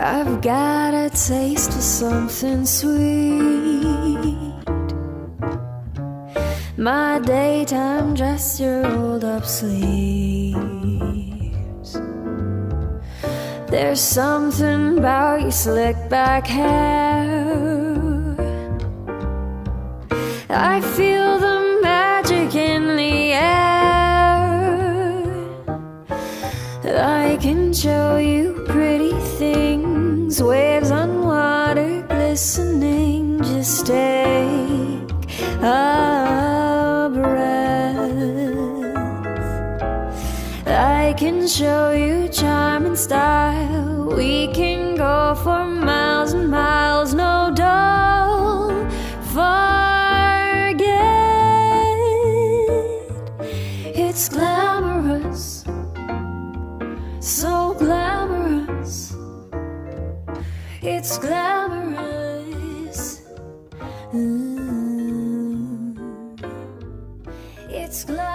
I've got a taste for something sweet. My daytime dress, your rolled up sleeves. There's something about your slick back hair. I feel the magic in the air. I can show you pretty things, waves on water glistening. Just take a breath. I can show you charm and style. We can go for miles and miles. No, don't forget, it's glamorous, so glamorous. It's glamorous. It's glamorous.